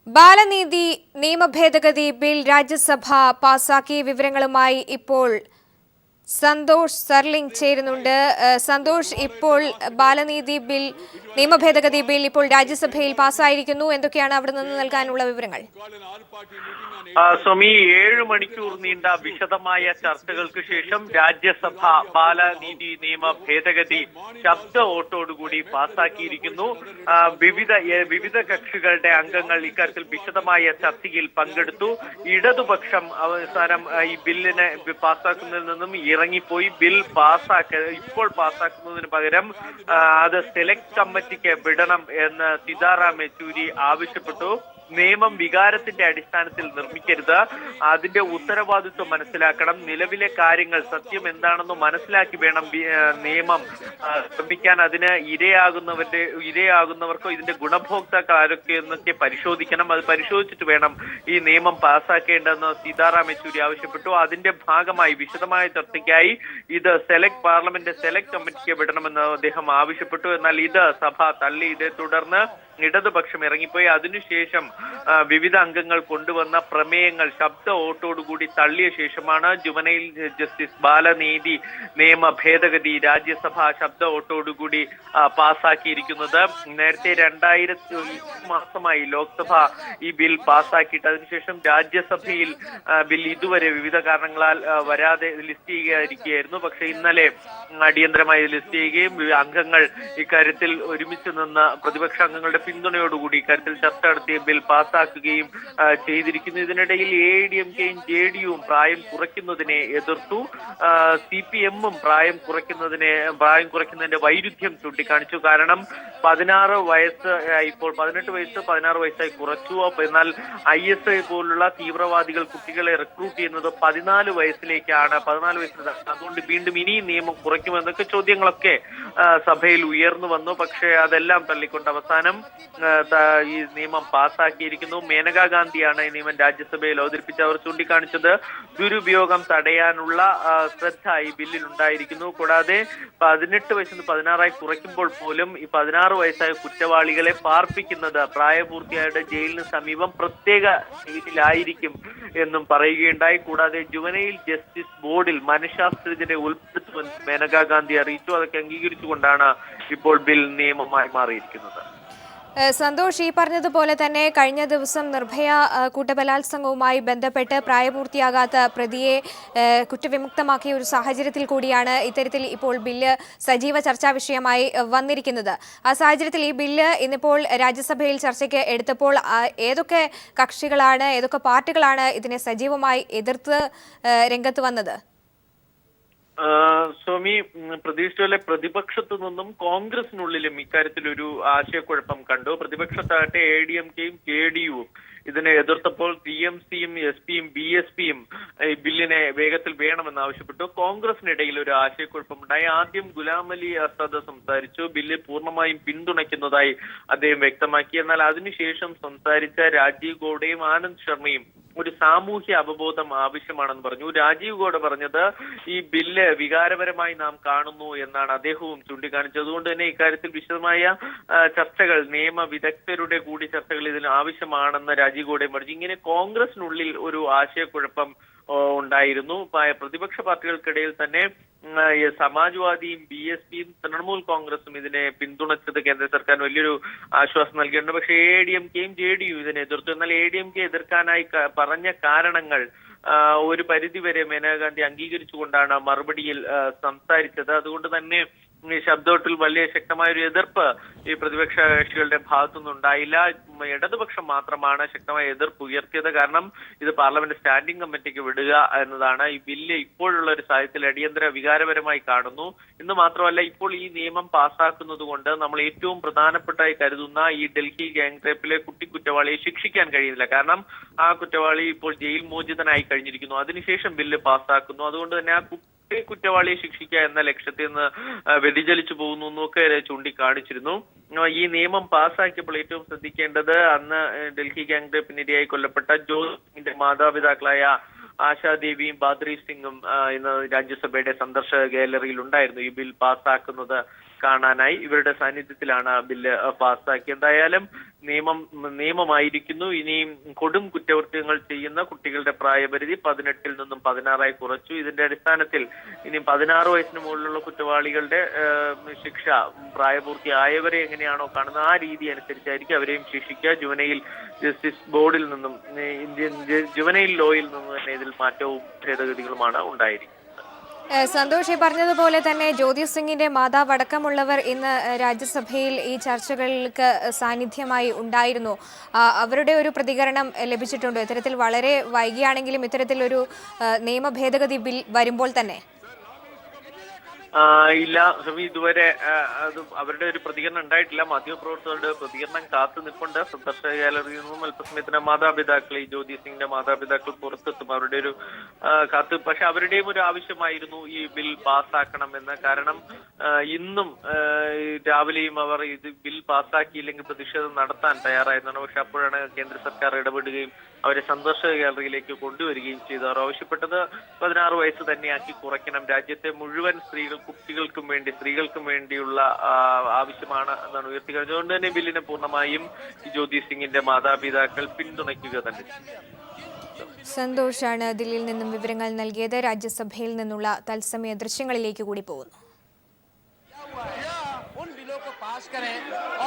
ബാലനീതി നിയമഭേദഗതി ബിൽ രാജ്യസഭ പാസാക്കിയ വിവരങ്ങളുമായി ഇപ്പോൾ സന്തോഷ് സർലിംഗ് ചേരുന്നുണ്ട്. സന്തോഷ്, ഇപ്പോൾ ബാലനീതി ബിൽ നിയമഭേദഗതി ബിൽ ഇപ്പോൾ രാജ്യസഭയിൽ പാസ്സായിരിക്കുന്നു. എന്തൊക്കെയാണ് അവിടെ നിന്ന് നൽകാനുള്ള വിവരങ്ങൾ? സ്വാമി, 7 മണിക്കൂർ നീണ്ട വിശദമായ ചർച്ചകൾക്ക് ശേഷം രാജ്യസഭ ബാലനീതി നിയമ ഭേദഗതി ശബ്ദ വോട്ടോടുകൂടി പാസാക്കിയിരിക്കുന്നു. വിവിധ കക്ഷികളുടെ അംഗങ്ങൾ ഇക്കാര്യത്തിൽ വിശദമായ ചർച്ചയിൽ പങ്കെടുത്തു. ഇടതുപക്ഷം അവസാനം ഈ ബില്ലിനെ പാസാക്കുന്നതിൽ നിന്നും ഇറങ്ങിപ്പോയി. ബിൽ ഇപ്പോൾ പാസാക്കുന്നതിന് പകരം അത് സെലക്ട് കമ്മിറ്റിക്ക് വിടണം എന്ന് സീതാറാം യെച്ചൂരി ആവശ്യപ്പെട്ടു. നിയമം വികാരത്തിന്റെ അടിസ്ഥാനത്തിൽ നിർമ്മിക്കരുത്, അതിന്റെ ഉത്തരവാദിത്വം മനസ്സിലാക്കണം, നിലവിലെ കാര്യങ്ങൾ സത്യം എന്താണെന്ന് മനസ്സിലാക്കി വേണം നിയമം നിർമ്മിക്കാൻ. അതിന് ഇരയാകുന്നവർക്കോ ഇതിന്റെ ഗുണഭോക്താക്കൾ ആരൊക്കെ എന്നൊക്കെ പരിശോധിക്കണം. അത് പരിശോധിച്ചിട്ട് വേണം ഈ നിയമം പാസ്സാക്കേണ്ടതെന്ന് സീതാറാം യെച്ചൂരി ആവശ്യപ്പെട്ടു. അതിന്റെ ഭാഗമായി വിശദമായ ചർച്ചയ്ക്കായി ഇത് പാർലമെന്റ് സെലക്ട് കമ്മിറ്റിക്ക് വിടണമെന്ന് അദ്ദേഹം ആവശ്യപ്പെട്ടു. എന്നാൽ ഇത് സഭ തള്ളി. ഇതേ തുടർന്ന് ഇടതുപക്ഷം ഇറങ്ങിപ്പോയി. അതിനുശേഷം വിവിധ അംഗങ്ങൾ കൊണ്ടുവന്ന പ്രമേയങ്ങൾ ശബ്ദ വോട്ടോടുകൂടി തള്ളിയ ശേഷമാണ് ജുവനൈൽ ജസ്റ്റിസ് ബാലനീതി നിയമ ഭേദഗതി രാജ്യസഭ ശബ്ദ വോട്ടോടുകൂടി പാസാക്കിയിരിക്കുന്നത്. നേരത്തെ 2000 മാസമായി ലോക്സഭ ഈ ബിൽ പാസാക്കിയിട്ട് അതിനുശേഷം രാജ്യസഭയിൽ ബിൽ ഇതുവരെ വിവിധ കാരണങ്ങളാൽ വരാതെ ലിസ്റ്റ് ചെയ്യാതിരിക്കുകയായിരുന്നു. പക്ഷെ ഇന്നലെ അടിയന്തരമായി ലിസ്റ്റ് ചെയ്യുകയും അംഗങ്ങൾ ഇക്കാര്യത്തിൽ ഒരുമിച്ച് നിന്ന് പ്രതിപക്ഷ അംഗങ്ങളുടെ പിന്തുണയോടുകൂടി ഇക്കാര്യത്തിൽ ചർച്ച നടത്തിയ ബിൽ പാസാക്കുകയും ചെയ്തിരിക്കുന്നു. ഇതിനിടയിൽ AIADMKയും JDUവും പ്രായം കുറയ്ക്കുന്നതിനെ എതിർത്തു. CPMും പ്രായം കുറയ്ക്കുന്നതിന്റെ വൈരുദ്ധ്യം ചൂണ്ടിക്കാണിച്ചു. കാരണം 16 വയസ്സ് ഇപ്പോൾ 18 വയസ്സ് 16 വയസ്സായി കുറച്ചു. എന്നാൽ ISI പോലുള്ള തീവ്രവാദികൾ കുട്ടികളെ റിക്രൂട്ട് ചെയ്യുന്നത് 14 വയസ്സിലേക്കാണ്. 14 വയസ്സിൽ അതുകൊണ്ട് വീണ്ടും ഇനിയും നിയമം കുറയ്ക്കുമെന്നൊക്കെ ചോദ്യങ്ങളൊക്കെ സഭയിൽ ഉയർന്നു വന്നു. പക്ഷേ അതെല്ലാം തള്ളിക്കൊണ്ട് അവസാനം ഈ നിയമം പാസ്സാക്കിയിരിക്കുന്നു. മേനകാ ഗാന്ധിയാണ് ഈ നിയമം രാജ്യസഭയിൽ അവതരിപ്പിച്ച് അവർ ചൂണ്ടിക്കാണിച്ചത് ദുരുപയോഗം തടയാനുള്ള ശ്രദ്ധ ഈ ബില്ലിൽ ഉണ്ടായിരിക്കുന്നു. കൂടാതെ 18 വയസ്സിൽ നിന്ന് 16 കുറയ്ക്കുമ്പോൾ പോലും ഈ 16 വയസ്സായ കുറ്റവാളികളെ പാർപ്പിക്കുന്നത് പ്രായപൂർത്തിയായ ജയിലിന് സമീപം പ്രത്യേക ജയിലിലായിരിക്കും എന്നും പറയുകയുണ്ടായി. കൂടാതെ ജുവനൈൽ ജസ്റ്റിസ് ബോർഡിൽ മനഃശാസ്ത്രജ്ഞരെ ഉൾപ്പെടുത്തുമെന്ന് മേനകാ ഗാന്ധി അറിയിച്ചു. അതൊക്കെ അംഗീകരിച്ചുകൊണ്ടാണ് ഇപ്പോൾ ബിൽ നിയമമായി മാറിയിരിക്കുന്നത്. സന്തോഷ്, ഈ പറഞ്ഞതുപോലെ തന്നെ കഴിഞ്ഞ ദിവസം നിർഭയ കൂട്ടബലാത്സംഗവുമായി ബന്ധപ്പെട്ട് പ്രായപൂർത്തിയാകാത്ത പ്രതിയെ കുറ്റവിമുക്തമാക്കിയ ഒരു സാഹചര്യത്തിൽ കൂടിയാണ് ഇത്തരത്തിൽ ഇപ്പോൾ ബില്ല് സജീവ ചർച്ചാ വിഷയമായി വന്നിരിക്കുന്നത്. ആ സാഹചര്യത്തിൽ ഈ ബില്ല് ഇന്നിപ്പോൾ രാജ്യസഭയിൽ ചർച്ചയ്ക്ക് എടുത്തപ്പോൾ ഏതൊക്കെ കക്ഷികളാണ്, ഏതൊക്കെ പാർട്ടികളാണ് ഇതിനെ സജീവമായി എതിർത്ത് രംഗത്ത് വന്നത്? സ്വാമി, പ്രതീക്ഷിച്ച പ്രതിപക്ഷത്തു നിന്നും കോൺഗ്രസിനുള്ളിലും ഇക്കാര്യത്തിൽ ഒരു ആശയക്കുഴപ്പം കണ്ടു. പ്രതിപക്ഷത്താകട്ടെ AIADMKയും JDUവും ഇതിനെ എതിർത്തപ്പോൾ TMCയും SPയും BSPയും ഈ ബില്ലിനെ വേഗത്തിൽ വേണമെന്ന് ആവശ്യപ്പെട്ടു. കോൺഗ്രസിനിടയിൽ ഒരു ആശയക്കുഴപ്പമുണ്ടായി. ആദ്യം ഗുലാം നബി ആസാദ് സംസാരിച്ചു. ബില്ല് പൂർണ്ണമായും പിന്തുണയ്ക്കുന്നതായി അദ്ദേഹം വ്യക്തമാക്കി. എന്നാൽ അതിനുശേഷം സംസാരിച്ച രാജീവ് ഗൌഡയും ആനന്ദ് ശർമ്മയും ഒരു സാമൂഹ്യ അവബോധം ആവശ്യമാണെന്ന് പറഞ്ഞു. രാജീവ് ഗൌഡ പറഞ്ഞത് ഈ ബില്ല് വികാരപരമായി നാം കാണുന്നു എന്നാണ് അദ്ദേഹവും ചൂണ്ടിക്കാണിച്ചത്. അതുകൊണ്ട് തന്നെ ഇക്കാര്യത്തിൽ വിശദമായ ചർച്ചകൾ, നിയമ വിദഗ്ധരുടെ കൂടി ചർച്ചകൾ ഇതിന് ആവശ്യമാണെന്ന് രാജീവ് ഗൌഡയും പറഞ്ഞു. ഇങ്ങനെ കോൺഗ്രസിനുള്ളിൽ ഒരു ആശയക്കുഴപ്പം ഉണ്ടായിരുന്നു. പ്രതിപക്ഷ പാർട്ടികൾക്കിടയിൽ തന്നെ സമാജ്വാദിയും BSPയും തൃണമൂൽ കോൺഗ്രസും ഇതിനെ പിന്തുണച്ചത് കേന്ദ്ര സർക്കാരിന് വലിയൊരു ആശ്വാസം നൽകിയിട്ടുണ്ട്. പക്ഷേ AIADMKയും JDU ഇതിനെ എതിർത്തു. എന്നാൽ AIADMK എതിർക്കാനായി പറഞ്ഞ കാരണങ്ങൾ ഒരു പരിധിവരെ മേനകാ ഗാന്ധി അംഗീകരിച്ചുകൊണ്ടാണ് മറുപടിയിൽ സംസാരിച്ചത്. അതുകൊണ്ട് തന്നെ ഈ ശബ്ദവോട്ടിൽ വലിയ ശക്തമായൊരു എതിർപ്പ് ഈ പ്രതിപക്ഷ കക്ഷികളുടെ ഭാഗത്തുനിന്നുണ്ടായില്ല. ഇടതുപക്ഷം മാത്രമാണ് ശക്തമായ എതിർപ്പ് ഉയർത്തിയത്. കാരണം ഇത് പാർലമെന്റ് സ്റ്റാൻഡിംഗ് കമ്മിറ്റിക്ക് വിടുക എന്നതാണ്. ഈ ബില്ല് ഇപ്പോഴുള്ള ഒരു സാഹചര്യത്തിൽ അടിയന്തര വികാരപരമായി കാണുന്നു. എന്ന് മാത്രമല്ല, ഇപ്പോൾ ഈ നിയമം പാസ്സാക്കുന്നത് കൊണ്ട് നമ്മൾ ഏറ്റവും പ്രധാനപ്പെട്ടായി കരുതുന്ന ഈ ഡൽഹി ഗാങ് റേപ്പിലെ കുറ്റവാളിയെ ശിക്ഷിക്കാൻ കഴിയുന്നില്ല. കാരണം ആ കുറ്റവാളി ഇപ്പോൾ ജയിൽ മോചിതനായി കഴിഞ്ഞിരിക്കുന്നു. അതിനുശേഷം ബില്ല് പാസ്സാക്കുന്നു. അതുകൊണ്ട് തന്നെ ആ കുറ്റവാളിയെ ശിക്ഷിക്കുക എന്ന ലക്ഷ്യത്തിൽ നിന്ന് വ്യതിചലിച്ചു പോകുന്നു എന്നൊക്കെ ചൂണ്ടിക്കാണിച്ചിരുന്നു. ഈ നിയമം പാസ്സാക്കിയപ്പോൾ ഏറ്റവും ശ്രദ്ധിക്കേണ്ടത് അന്ന് ഡൽഹി ഗാങ് റേപ്പിനിരയായി കൊല്ലപ്പെട്ട ജോസിന്റെ മാതാപിതാക്കളായ ആശാദേവിയും ബാദ്രി സിംഗും ഇന്ന് രാജ്യസഭയുടെ സന്ദർശക ഗാലറിയിൽ ഉണ്ടായിരുന്നു. ഈ ബിൽ പാസ്സാക്കുന്നത് കാണാനായി ഇവരുടെ സാന്നിധ്യത്തിലാണ് ബില്ല് പാസ്സാക്കി. എന്തായാലും നിയമമായിരിക്കുന്നു. ഇനിയും കൊടും കുറ്റകൃത്യങ്ങൾ ചെയ്യുന്ന കുട്ടികളുടെ പ്രായപരിധി 18 നിന്നും 16 കുറച്ചു. ഇതിന്റെ അടിസ്ഥാനത്തിൽ ഇനി 16 വയസ്സിന് മുകളിലുള്ള കുറ്റവാളികളുടെ ശിക്ഷ പ്രായപൂർത്തിയായവരെ എങ്ങനെയാണോ കാണുന്നത് ആ രീതി അനുസരിച്ചായിരിക്കും അവരെയും ശിക്ഷിക്കുക. ജുവനൈൽ ജസ്റ്റിസ് ബോർഡിൽ നിന്നും ഇന്ത്യൻ ജുവനൈൽ ലോയിൽ നിന്നും തന്നെ ഇതിൽ മാറ്റവും ഭേദഗതികളുമാണ് ഉണ്ടായിരിക്കുന്നത്. സന്തോഷ്, ഈ പറഞ്ഞതുപോലെ തന്നെ ജ്യോതി സിംഗിന്റെ മാതാവ് അടക്കമുള്ളവർ ഇന്ന് രാജ്യസഭയിൽ ഈ ചർച്ചകൾക്ക് സാന്നിധ്യമായി ഉണ്ടായിരുന്നു. അവരുടെ ഒരു പ്രതികരണം ലഭിച്ചിട്ടുണ്ടോ? ഇത്തരത്തിൽ വളരെ വൈകിയാണെങ്കിലും ഇത്തരത്തിലൊരു നിയമ ഭേദഗതി ബിൽ വരുമ്പോൾ തന്നെ ഇല്ല ഇതുവരെ അവരുടെ ഒരു പ്രതികരണം ഉണ്ടായിട്ടില്ല. മാധ്യമപ്രവർത്തകരുടെ പ്രതികരണം കാത്തു നിൽപ്പുണ്ട്. സന്ദർശക ഗാലറിയിൽ നിന്നും അല്പസമയത്തിന് മാതാപിതാക്കൾ, ഈ ജ്യോതി സിംഗിന്റെ മാതാപിതാക്കൾ പുറത്തെത്തും. അവരുടെ ഒരു പക്ഷെ അവരുടെയും ഒരു ആവശ്യമായിരുന്നു ഈ ബിൽ പാസ്സാക്കണമെന്ന്. കാരണം ഇന്നും രാവിലെയും അവർ ഇത് ബിൽ പാസ്സാക്കിയില്ലെങ്കിൽ പ്രതിഷേധം നടത്താൻ തയ്യാറായിരുന്നാണ്. പക്ഷെ അപ്പോഴാണ് കേന്ദ്ര സർക്കാർ ഇടപെടുകയും അവരെ സന്ദർശക ഗാലറിയിലേക്ക് കൊണ്ടുവരികയും ചെയ്തു. അവർ ആവശ്യപ്പെട്ടത് 16 വയസ്സ് തന്നെയാക്കി കുറയ്ക്കണം. രാജ്യത്തെ മുഴുവൻ സ്ത്രീകൾക്കും വേണ്ടിയുള്ള ആവശ്യമാണ് എന്നാണ് ഉയർത്തിക്കുന്നത്. അതുകൊണ്ട് തന്നെ ബില്ലിനെ പൂർണ്ണമായും ജ്യോതി സിംഗിന്റെ മാതാപിതാക്കൾ പിന്തുണയ്ക്കുക തന്നെ. സന്തോഷാണ് ദില്ലിയിൽ നിന്നും വിവരങ്ങൾ നൽകിയത്. രാജ്യസഭയിൽ നിന്നുള്ള തത്സമയ ദൃശ്യങ്ങളിലേക്ക് കൂടി പോകുന്നു. पास करें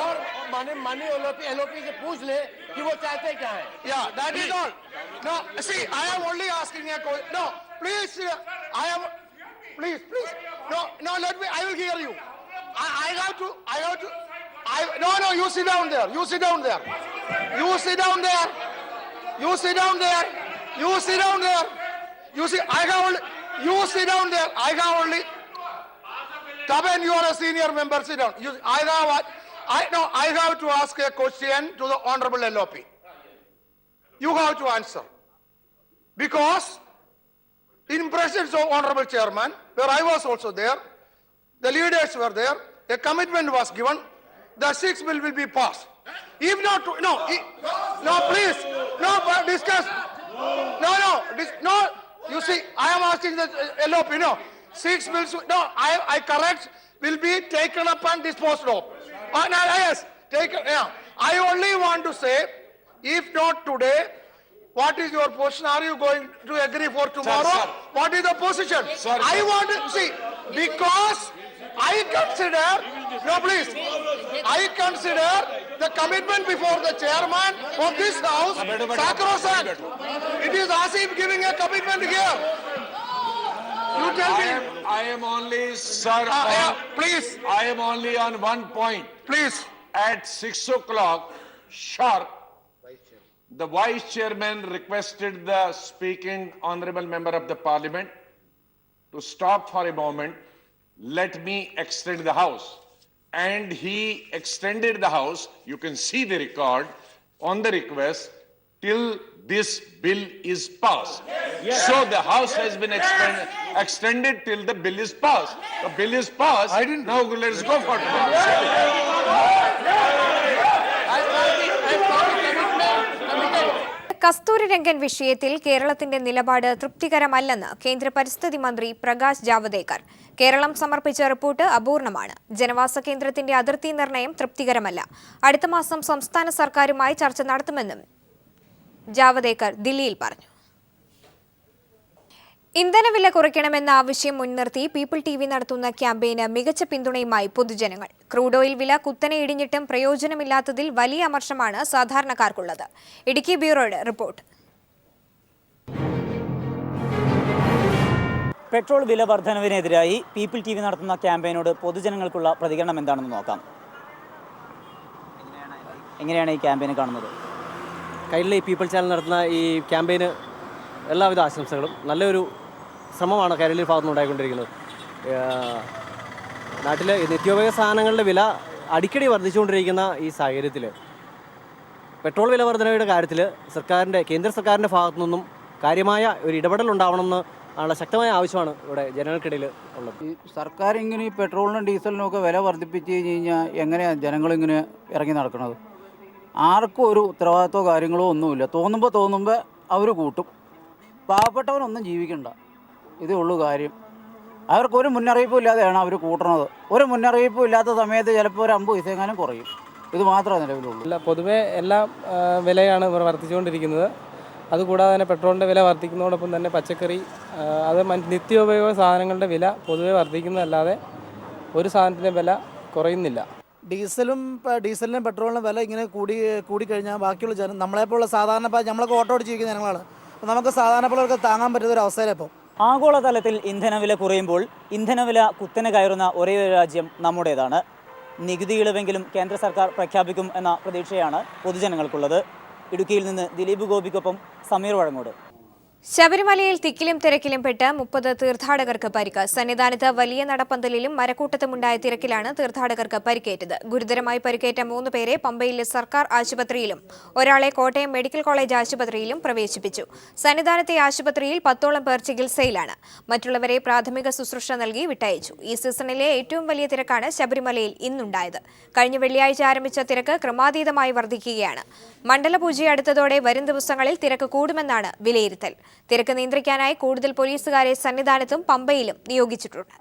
और माननीय एलओपी से पूछ ले कि वो चाहते क्या है. Yeah, that is all. No, see, I am only asking a question. No, please, I am. Please. No, let me. I will hear you. I have to. No, you sit down there. You sit down there. You sit down there. You sit down there. You sit down there. You see, I have only. You sit down there. I have only. Taban, you are a senior member. Sit down. I have to ask a question to the Honorable LOP. You have to answer. Because in presence of Honorable Chairman, where I was also there, the leaders were there, a commitment was given, the 6th bill will be passed. If not, please, discuss. No, you see, I am asking the LOP, 6 bills, I correct, will be taken up and disposed of. Yes, taken, yeah. I only want to say, if not today, what is your position? Are you going to agree for tomorrow? Sir. What is the position? Sir, I want to see, because I consider, I consider the commitment before the chairman of this house sacrosanct. It is as if giving a commitment here. You tell me. I am only, sir. Please. I am only on one point. Please. At 6 o'clock sharp, the vice chairman requested the speaking honorable member of the parliament to stop for a moment. Let me extend the house. And he extended the house. You can see the record on the request till this bill is passed. Yes. So the house has been extended till the bill is passed. The bill is passed. Now let's go for it. Kasturi Rangan വിഷയത്തിൽ കേരളത്തിന്റെ നിലപാട് തൃപ്തികരമല്ലെന്ന് കേന്ദ്ര പരിസ്ഥിതി മന്ത്രി പ്രകാശ് ജാവദേക്കർ. കേരളം സമർപ്പിച്ച report അപൂർണമാണ്. ജനവാസ കേന്ദ്രത്തിന്റെ അതിർത്തി നിർണയം തൃപ്തികരമല്ല. അടുത്ത മാസം സംസ്ഥാന സർക്കാരുമായി ചർച്ച നടത്തുമെന്നും ജാവദേക്കർ ദില്ലിയിൽ പറഞ്ഞു. ഇന്ധനവില കുറയ്ക്കണമെന്ന ആവശ്യം മുൻനിർത്തി പീപ്പിൾ TV നടത്തുന്ന ക്യാമ്പയിന് മികച്ച പിന്തുണയുമായി പൊതുജനങ്ങൾ. ക്രൂഡ് ഓയിൽ വില കുത്തനെ ഇടിഞ്ഞിട്ടും പ്രയോജനമില്ലാത്തതിൽ വലിയ അമർഷമാണ് സാധാരണക്കാർക്കുള്ളത്. ഇടുക്കി ബ്യൂറോയുടെ റിപ്പോർട്ട്. പെട്രോൾ വില വർധനവിനെതിരായി പീപ്പിൾ TV നടത്തുന്ന ക്യാമ്പയിനോട് പൊതുജനങ്ങൾക്കുള്ള പ്രതികരണം എന്താണെന്ന് നോക്കാം. എങ്ങനെയാണ് ഈ ക്യാമ്പയിൻ കാണുന്നത്? കൈരളി പീപ്പിൾ ചാനൽ നടത്തുന്ന ഈ ക്യാമ്പയിന് എല്ലാവിധ ആശംസകളും. നല്ലൊരു ശ്രമമാണ് കൈരളി ഭാഗത്തുനിന്ന് ഉണ്ടായിക്കൊണ്ടിരിക്കുന്നത്. നാട്ടിലെ നിത്യോപയോഗ സാധനങ്ങളുടെ വില അടിക്കടി വർദ്ധിച്ചുകൊണ്ടിരിക്കുന്ന ഈ സാഹചര്യത്തിൽ പെട്രോൾ വില വർധനയുടെ കാര്യത്തിൽ കേന്ദ്ര സർക്കാരിൻ്റെ ഭാഗത്തു നിന്നും കാര്യമായ ഒരു ഇടപെടൽ ഉണ്ടാവണമെന്ന് ഉള്ള ശക്തമായ ആവശ്യമാണ് ഇവിടെ ജനങ്ങൾക്കിടയിൽ ഉള്ളത്. ഈ സർക്കാർ ഇങ്ങനെ ഈ പെട്രോളിനും ഡീസലിനും ഒക്കെ വില വർദ്ധിപ്പിച്ച് കഴിഞ്ഞ് കഴിഞ്ഞാൽ എങ്ങനെയാണ് ജനങ്ങളിങ്ങനെ ഇറങ്ങി നടക്കുന്നത്? ആർക്കും ഒരു ഉത്തരവാദിത്തമോ കാര്യങ്ങളോ ഒന്നുമില്ല. തോന്നുമ്പോൾ അവർ കൂട്ടും. പാവപ്പെട്ടവനൊന്നും ജീവിക്കണ്ട, ഇതേ ഉള്ളൂ കാര്യം. അവർക്കൊരു മുന്നറിയിപ്പും ഇല്ലാതെയാണ് അവർ കൂട്ടണത്. ഒരു മുന്നറിയിപ്പും ഇല്ലാത്ത സമയത്ത് ചിലപ്പോൾ ഒരു 50 പൈസ എങ്ങാനും കുറയും. ഇത് മാത്രമേ നിലവിലുള്ളൂ. അല്ല, പൊതുവേ എല്ലാ വിലയാണ് വർദ്ധിച്ചുകൊണ്ടിരിക്കുന്നത്. അതുകൂടാതെ തന്നെ പെട്രോളിൻ്റെ വില വർദ്ധിക്കുന്നതോടൊപ്പം തന്നെ പച്ചക്കറി, അത് നിത്യോപയോഗ സാധനങ്ങളുടെ വില പൊതുവെ വർദ്ധിക്കുന്നതല്ലാതെ ഒരു സാധനത്തിൻ്റെ വില കുറയുന്നില്ല. ഡീസലിനും പെട്രോളിനും വില ഇങ്ങനെ കൂടിക്കഴിഞ്ഞാൽ ബാക്കിയുള്ള നമ്മളെപ്പോലുള്ള സാധാരണ നമ്മളൊക്കെ ഓട്ടോ ഓടിച്ച് ജീവിക്കുന്ന ജനങ്ങളാണ്. അപ്പോൾ നമുക്ക് സാധാരണ താങ്ങാൻ പറ്റുന്ന ഒരു അവസ്ഥയിലാണ് ഇപ്പോൾ. ആഗോളതലത്തിൽ ഇന്ധനവില കുറയുമ്പോൾ ഇന്ധനവില കുത്തനെ കയറുന്ന ഒരേയൊരു രാജ്യം നമ്മുടേതാണ്. നികുതി ഇളവെങ്കിലും കേന്ദ്ര സർക്കാർ പ്രഖ്യാപിക്കും എന്ന പ്രതീക്ഷയാണ് പൊതുജനങ്ങൾക്കുള്ളത്. ഇടുക്കിയിൽ നിന്ന് ദിലീപ് ഗോപിക്കൊപ്പം സമീർ വഴങ്ങോട്. ശബരിമലയിൽ തിക്കിലും തിരക്കിലും പെട്ട് 30 തീർത്ഥാടകർക്ക് പരിക്ക്. സന്നിധാനത്ത് വലിയ നടപ്പന്തലിലും മരക്കൂട്ടത്തുമുണ്ടായ തിരക്കിലാണ് തീർത്ഥാടകർക്ക് പരിക്കേറ്റത്. ഗുരുതരമായി പരിക്കേറ്റ 3 പേരെ പമ്പയിലെ സർക്കാർ ആശുപത്രിയിലും ഒരാളെ കോട്ടയം മെഡിക്കൽ കോളേജ് ആശുപത്രിയിലും പ്രവേശിപ്പിച്ചു. സന്നിധാനത്തെ ആശുപത്രിയിൽ 10ഓളം പേർ ചികിത്സയിലാണ്. മറ്റുള്ളവരെ പ്രാഥമിക ശുശ്രൂഷ നൽകി വിട്ടയച്ചു. ഈ സീസണിലെ ഏറ്റവും വലിയ തിരക്കാണ് ശബരിമലയിൽ ഇന്നുണ്ടായത്. കഴിഞ്ഞ വെള്ളിയാഴ്ച ആരംഭിച്ച തിരക്ക് ക്രമാതീതമായി വർദ്ധിക്കുകയാണ്. മണ്ഡലപൂജ അടുത്തതോടെ വരും ദിവസങ്ങളിൽ തിരക്ക് കൂടുമെന്നാണ് വിലയിരുത്തൽ. തിരക്ക് നിയന്ത്രിക്കാനായി കൂടുതൽ പോലീസുകാരെ സന്നിധാനത്തും പമ്പയിലും നിയോഗിച്ചിട്ടുണ്ട്.